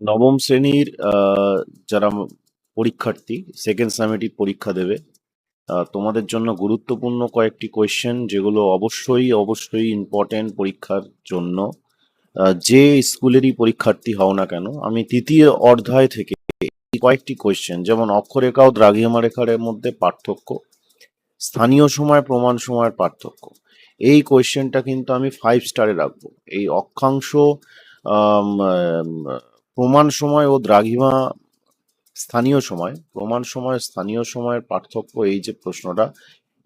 নবম শ্রেণীর যারা পরীক্ষার্থী সেকেন্ড সামেটিভ পরীক্ষা দেবে, তোমাদের জন্য গুরুত্বপূর্ণ কয়েকটি কোয়েশ্চেন যেগুলো অবশ্যই অবশ্যই ইম্পর্টেন্ট পরীক্ষার জন্য। যে স্কুলেরই পরীক্ষার্থী হও না কেন, আমি তৃতীয় অধ্যায় থেকে এই কয়েকটি কোয়েশ্চেন, যেমন অক্ষরেখা ও দ্রাঘিমা রেখার মধ্যে পার্থক্য, স্থানীয় সময় প্রমাণ সময়ের পার্থক্য, এই কোয়েশ্চেনটা কিন্তু আমি 5 স্টারে রাখবো। এই অক্ষাংশ, আম, আম, প্রমাণ সময় ও দ্রাঘিমা স্থানীয় সময়, প্রমাণ সময় স্থানীয় সময়ের পার্থক্য, এই যে প্রশ্নটা,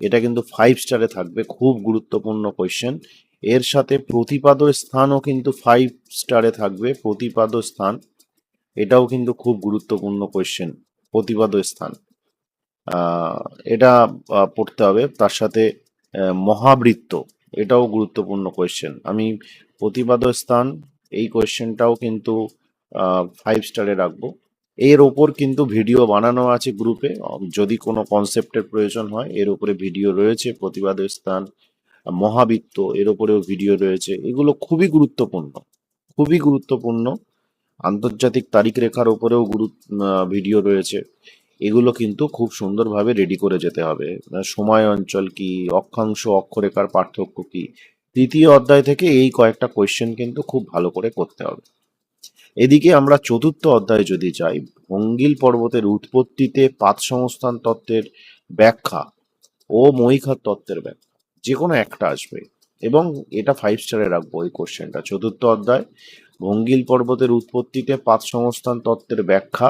এটা কিন্তু 5 স্টারে থাকবে, খুব গুরুত্বপূর্ণ কোয়েশ্চেন। এর সাথে প্রতিপাদ্য স্থানও কিন্তু 5 স্টারে থাকবে, প্রতিপাদ্য স্থান, এটাও কিন্তু খুব গুরুত্বপূর্ণ কোয়েশ্চেন। প্রতিপাদ্য স্থান, আহ, এটা পড়তে হবে। তার সাথে মহাবৃত্ত, এটাও গুরুত্বপূর্ণ কোয়েশ্চেন। আমি প্রতিপাদ্য স্থান, এই কোয়েশ্চেনটাও কিন্তু 5 স্টারে রাখবো। এর ওপর কিন্তু ভিডিও বানানো আছে গ্রুপে, যদি কোনো কনসেপ্টের প্রয়োজন হয় এর উপরে ভিডিও রয়েছে। প্রতিপাদ্য স্থান, মহাবৃত্ত, এর উপরেও ভিডিও রয়েছে। এগুলো খুবই গুরুত্বপূর্ণ, খুবই গুরুত্বপূর্ণ। আন্তর্জাতিক তারিখ রেখার উপরেও ভিডিও রয়েছে। এগুলো কিন্তু খুব সুন্দরভাবে রেডি করে যেতে হবে। সময় অঞ্চল কি, অক্ষাংশ অক্ষরেখার পার্থক্য কি, তৃতীয় অধ্যায় থেকে এই কয়েকটা কোয়েশ্চেন কিন্তু খুব ভালো করে করতে হবে। এদিকে আমরা চতুর্থ অধ্যায়ে যদি যাই, ভঙ্গিল পর্বতের উৎপত্তিতে পাত সংস্থান তত্ত্বের ব্যাখ্যা ও মহীখাত তত্ত্বের ব্যাখ্যা, যে কোনো একটা আসবে। এবং এটা 5 স্টারে রাখবো এই কোশ্চেনটা। চতুর্থ অধ্যায়, ভঙ্গিল পর্বতের উৎপত্তিতে পাত সংস্থান তত্ত্বের ব্যাখ্যা,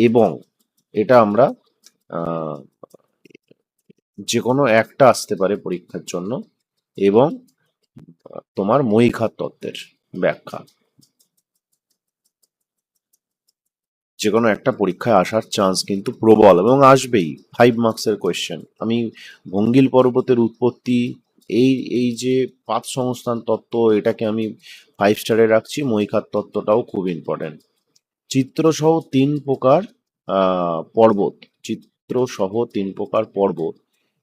এবং এটা আমরা আহ, যে কোনো একটা আসতে পারে পরীক্ষার জন্য। এবং তোমার মহীখাত তত্ত্বের ব্যাখ্যা, যে কোনো একটা পরীক্ষায় আসার চান্স কিন্তু প্রবল, এবং আসবেই। 5 মার্কসের কোয়েশ্চেন। আমি ভঙ্গিল পর্বতের উৎপত্তি, এই এই যে পাত সংস্থান তত্ত্ব, এটাকে আমি 5 স্টারে রাখছি। মহীখাত তত্ত্বটাও খুব ইম্পর্টেন্ট। চিত্রসহ 3 প্রকার পর্বত, চিত্রসহ 3 প্রকার পর্বত।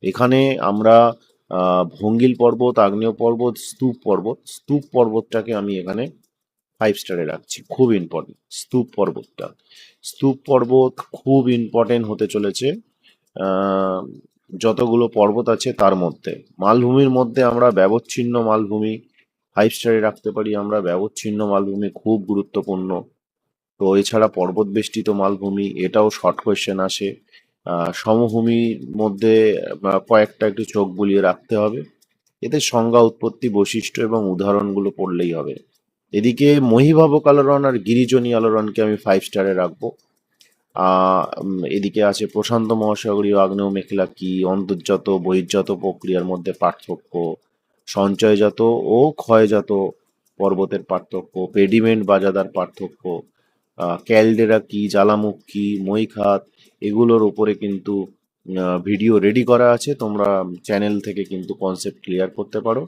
এখানে আমরা ভঙ্গিল পর্বত, আগ্নেয় পর্বত, স্তূপ পর্বত, স্তূপ পর্বতটাকে আমি এখানে 5 স্টারে রাখছি, খুব ইম্পর্টেন্ট স্তূপ পর্বতটা। স্তূপ পর্বত খুব ইম্পর্টেন্ট হতে চলেছে। আহ, যতগুলো পর্বত আছে তার মধ্যে, মালভূমির মধ্যে আমরা ব্যবচ্ছিন্ন মালভূমি 5 স্টারে রাখতে পারি। আমরা ব্যবচ্ছিন্ন মালভূমি খুব গুরুত্বপূর্ণ। তো এছাড়া পর্বত বেষ্টিত মালভূমি, এটাও শর্ট কোয়েশ্চেন আসে। সমভূমির মধ্যে কয়েকটা একটু চোখ বুলিয়ে রাখতে হবে। এতে সংজ্ঞা, উৎপত্তি, বৈশিষ্ট্য এবং উদাহরণগুলো পড়লেই হবে। এদিকে মহীভাবক আলোড়ন আর গিরিজনী আলোড়নকে আমি 5 স্টারে রাখবো। এদিকে আছে প্রশান্ত মহাসাগরীয় আগ্নেয় মেখলা কি, অন্তর্জাত বহির্জাত প্রক্রিয়ার মধ্যে পার্থক্য, সঞ্চয়জাত ও ক্ষয়জাত পর্বতের পার্থক্য, পেডিমেন্ট বাজাদার পার্থক্য, ক্যালডেরা কি, জ্বালামুখ কি, মহীখাত, এগুলোর উপরে কিন্তু ভিডিও রেডি করা আছে। তোমরা চ্যানেল থেকে কিন্তু কনসেপ্ট ক্লিয়ার করতে পারো।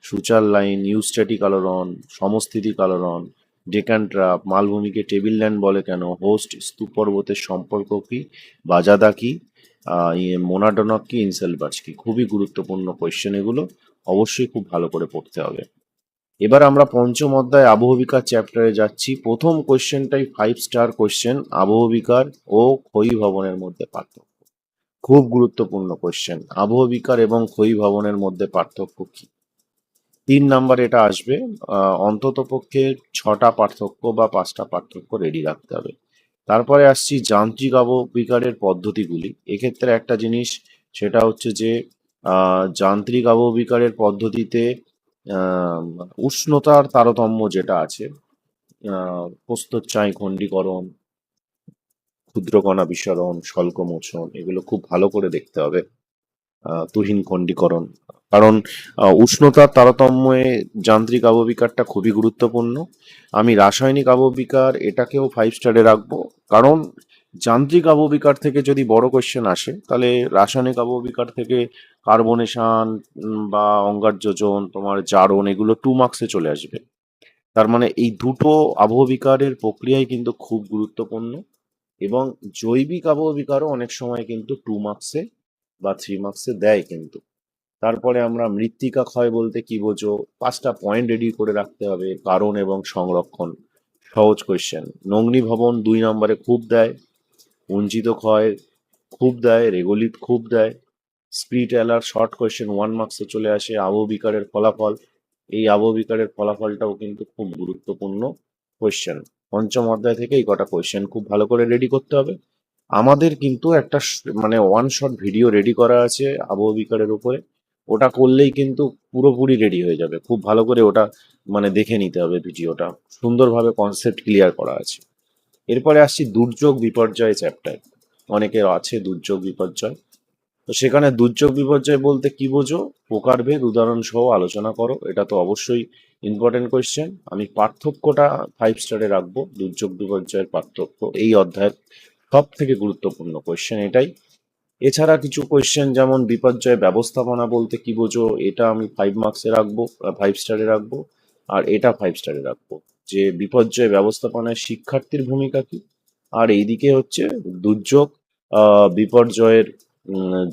সূচার লাইন, ইউস্ট্যাটিক আলোড়ন, সমস্থিতিক আলোড়ন, ডেকান ট্রাপ, মালভূমিকে টেবিল ল্যান্ড বলে কেন, হোস্ট স্তূপ পর্বতের সম্পর্ক কি, বাজাদা কি, মোনাডনক কি, ইনসেলবার্স কি, খুবই গুরুত্বপূর্ণ কোয়েশ্চেন এগুলো। অবশ্যই খুব ভালো করে পড়তে হবে। এবার আমরা পঞ্চম অধ্যায় আবহবিকার চ্যাপ্টারে যাচ্ছি। প্রথম কোয়েশ্চেনটাই 5 স্টার কোয়েশ্চেন, আবহবিকার ও ক্ষয়ীভবনের মধ্যে পার্থক্য। খুব গুরুত্বপূর্ণ কোয়েশ্চেন, আবহবিকার এবং ক্ষয়ীভবনের মধ্যে পার্থক্য কি। 3 নাম্বার এটা আসবে। অন্তত পক্ষে 6টা পার্থক্য বা 5টা পার্থক্য রেডি রাখতে হবে। তারপরে আসছি যান্ত্রিক আবহবিকারের পদ্ধতিগুলি। এক্ষেত্রে একটা জিনিস, সেটা হচ্ছে যে যান্ত্রিক আবহবিকারের পদ্ধতিতে আহ, উষ্ণতার তারতম্য যেটা আছে, প্রস্থচ্ছায় খণ্ডীকরণ, ক্ষুদ্রকণা বিসরণ, স্বল্পমোচন, এগুলো খুব ভালো করে দেখতে হবে। তুহিন খণ্ডীকরণ, কারণ উষ্ণতার তারতম্যে যান্ত্রিক আবহবিকারটা খুবই গুরুত্বপূর্ণ। আমি রাসায়নিক আবহবিকার, এটাকেও 5 স্টারে রাখবো। কারণ যান্ত্রিক আবহবিকার থেকে যদি বড় কোয়েশ্চেন আসে, তাহলে রাসায়নিক আবহবিকার থেকে কার্বনেশন বা অঙ্গার যোজন, তোমার জারণ, এগুলো 2 মার্কসে চলে আসবে। তার মানে এই দুটো আবহবিকারের প্রক্রিয়াই কিন্তু খুব গুরুত্বপূর্ণ। এবং জৈবিক আবহবিকারও অনেক সময় কিন্তু 2 মার্কসে বা 3 মার্কসে দেয় কিন্তু। তারপরে আমরা মৃত্তিকা ক্ষয় বলতে কি বোঝো, 5টা পয়েন্ট রেডি করে রাখতে হবে। কারণ এবং সংরক্ষণ, সহজ কোয়েশ্চেন। নগ্নি ভবন 2 নম্বরে খুব দেয়, বঞ্চিত ক্ষয় খুব দেয়, রেগোলিথ খুব দেয়, স্প্লিট অ্যালার শর্ট কোয়েশ্চেন 1 মার্কসে চলে আসে, আবহবিকারের ফলাফল। এই আবহবিকারের ফলাফলটাও কিন্তু খুব গুরুত্বপূর্ণ কোয়েশ্চেন। পঞ্চম অধ্যায় থেকে এই কটা কোয়েশ্চেন খুব ভালো করে রেডি করতে হবে। আমাদের কিন্তু একটা মানে ওয়ান শট ভিডিও রেডি করা আছে আবহবিকারের উপরে, ওটা করলেই কিন্তু পুরোপুরি রেডি হয়ে যাবে। খুব ভালো করে ওটা মানে দেখে নিতে হবে ভিডিওটা, সুন্দরভাবে কনসেপ্ট ক্লিয়ার করা আছে। এরপরে আসছি দুর্যোগ বিপর্যয় চ্যাপ্টার। অনেকের আছে দুর্যোগ বিপর্যয়, তো সেখানে দুর্যোগ বিপর্যয় বলতে কি বোঝো, প্রকারভেদ উদাহরণ সহ আলোচনা করো। এটা তো অবশ্যই ইম্পর্টেন্ট কোয়েশ্চেন। আমি পার্থক্যটা 5 স্টারে রাখবো। দুর্যোগ বিপর্যয়ের পার্থক্য এই অধ্যায়ের সব থেকে গুরুত্বপূর্ণ কোয়েশ্চেন এটাই। এছাড়া কিছু কোয়েশ্চেন যেমন বিপর্যয় ব্যবস্থাপনা বলতে কি বোঝো, এটা আমি 5 মার্কসে রাখবো, 5 স্টারে রাখবো। আর এটা 5 স্টারে রাখবো, যে বিপর্যয় ব্যবস্থাপনায় শিক্ষার্থীর ভূমিকা কি। আর এইদিকে হচ্ছে দুর্যোগ বিপর্যয়ের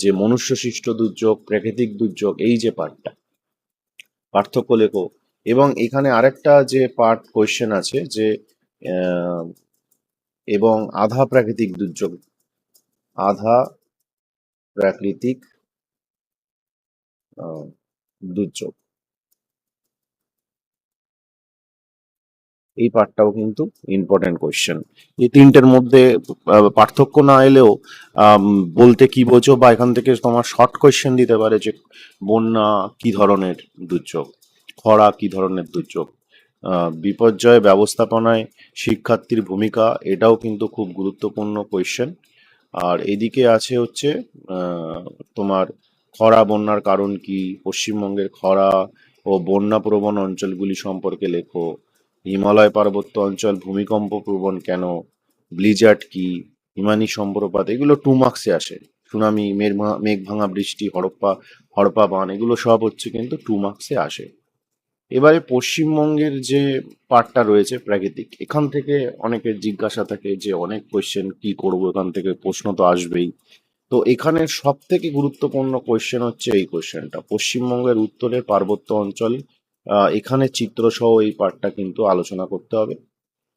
যে মনুষ্য সৃষ্ট দুর্যোগ, প্রাকৃতিক দুর্যোগ, এই যে পার্টটা, পার্থক্য লেখো। এবং এখানে আরেকটা যে পার্ট কোয়েশ্চেন আছে যে আহ, এবং আধা প্রাকৃতিক দুর্যোগ, আধা প্রাকৃতিক দুর্যোগ, এই পার্টটাও কিন্তু ইম্পর্টেন্ট কোয়েশ্চেন। এই তিনটের মধ্যে পার্থক্য না এলেও বলতে কি বোঝো, বা এখান থেকে তোমার শর্ট কোয়েশ্চেন দিতে পারে যে বন্যা কি ধরনের দুর্যোগ, খরা কি ধরনের দুর্যোগ, বিপর্যয় ব্যবস্থাপনায় শিক্ষার্থীর ভূমিকা, এটাও কিন্তু খুব গুরুত্বপূর্ণ কোয়েশ্চেন। আর এদিকে আছে হচ্ছে তোমার খরা বন্যার কারণ কি, পশ্চিমবঙ্গের খরা ও বন্যা প্রবণ অঞ্চলগুলি সম্পর্কে লেখো, হিমালয় পার্বত্য অঞ্চল ভূমিকম্প প্রবণ কেন, ব্লিজার্ড কি, হিমানি সম্প্রপাত, এগুলো 2 মার্কসে আসে। সুনামি, মেঘ ভাঙা বৃষ্টি, হড়পা বান, এগুলো সব হচ্ছে কিন্তু 2 মার্কসে আসে। এবারে পশ্চিমবঙ্গের যে পার্টটা রয়েছে প্রাকৃতিক, এখান থেকে অনেকের জিজ্ঞাসা থাকে যে অনেক কোয়েশ্চেন কি করব, এখান থেকে প্রশ্ন তো আসবেই। তো এখানে সব থেকে গুরুত্বপূর্ণ কোয়েশ্চেন হচ্ছে এই কোয়েশ্চেনটা, পশ্চিমবঙ্গের উত্তরের পার্বত্য অঞ্চল, এখানে চিত্রসহ এই পার্টটা কিন্তু আলোচনা করতে হবে।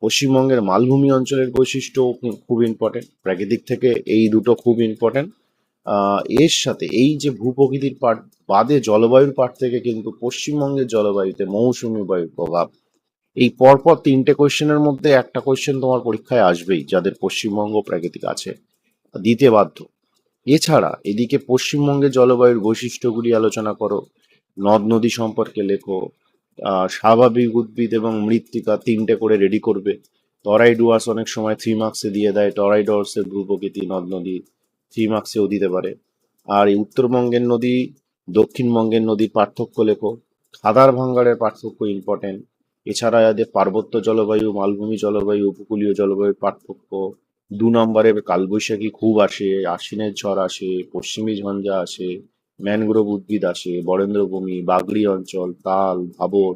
পশ্চিমবঙ্গের মালভূমি অঞ্চলের বৈশিষ্ট্য খুব ইম্পর্টেন্ট, প্রাকৃতিক থেকে এই দুটো খুব ইম্পর্টেন্ট। এর সাথে এই যে ভূপ্রকৃতির পার্ট বাদে জলবায়ুর পার্ট থেকে কিন্তু পশ্চিমবঙ্গের জলবায়ুতে মৌসুমী বায়ুর প্রভাব, এই পরপর 3টে কোয়েশ্চেনের মধ্যে একটা কোয়েশ্চেন তোমার পরীক্ষায় আসবেই যাদের পশ্চিমবঙ্গ প্রাকৃতিক আছে, দিতে বাধ্য। এছাড়া এদিকে পশ্চিমবঙ্গের জলবায়ুর বৈশিষ্ট্যগুলি আলোচনা করো, নদ নদী সম্পর্কে লেখো, স্বাভাবিক উদ্ভিদ এবং মৃত্তিকা 3টে করে রেডি করবে। টরাই ডুয়ার্স অনেক সময় 3 মার্কসে দিয়ে দেয়, টরাই ডুয়ার্সের ভূপ্রকৃতি নদ নদী 3 মার্কসেও দিতে পারে। আর এই উত্তরবঙ্গের নদী দক্ষিণবঙ্গের নদীর পার্থক্য লেখো, খাদার ভাঙ্গাড়ের পার্থক্য ইম্পর্টেন্ট। এছাড়া এদের পার্বত্য জলবায়ু, মালভূমি জলবায়ু, উপকূলীয় জলবায়ুর পার্থক্য। 2 নম্বরে কালবৈশাখী খুব আসে, আশ্বিনের ঝড় আসে, পশ্চিমী ঝঞ্ঝা আসে, ম্যানগ্রোভ উদ্ভিদ আসে, বরেন্দ্রভূমি, বাগড়ি অঞ্চল, তাল, ভাবর,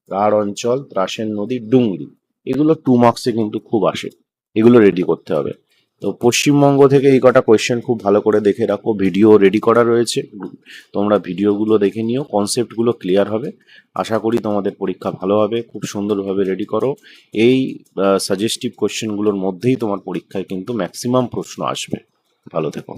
রাঢ় অঞ্চল, ত্রাসের নদী, ডুংরি, এগুলো 2 মার্কসে কিন্তু খুব আসে, এগুলো রেডি করতে হবে। তো পশ্চিমবঙ্গ থেকে এই কটা কোয়েশ্চেন খুব ভালো করে দেখে রাখো, ভিডিও রেডি করা রয়েছে, তোমরা ভিডিওগুলো দেখে নিও, কনসেপ্টগুলো ক্লিয়ার হবে। আশা করি তোমাদের পরীক্ষা ভালো হবে, খুব সুন্দরভাবে রেডি করো। এই সাজেস্টিভ কোয়েশ্চেনগুলোর মধ্যেই তোমার পরীক্ষায় কিন্তু ম্যাক্সিমাম প্রশ্ন আসবে। ভালো থেকো।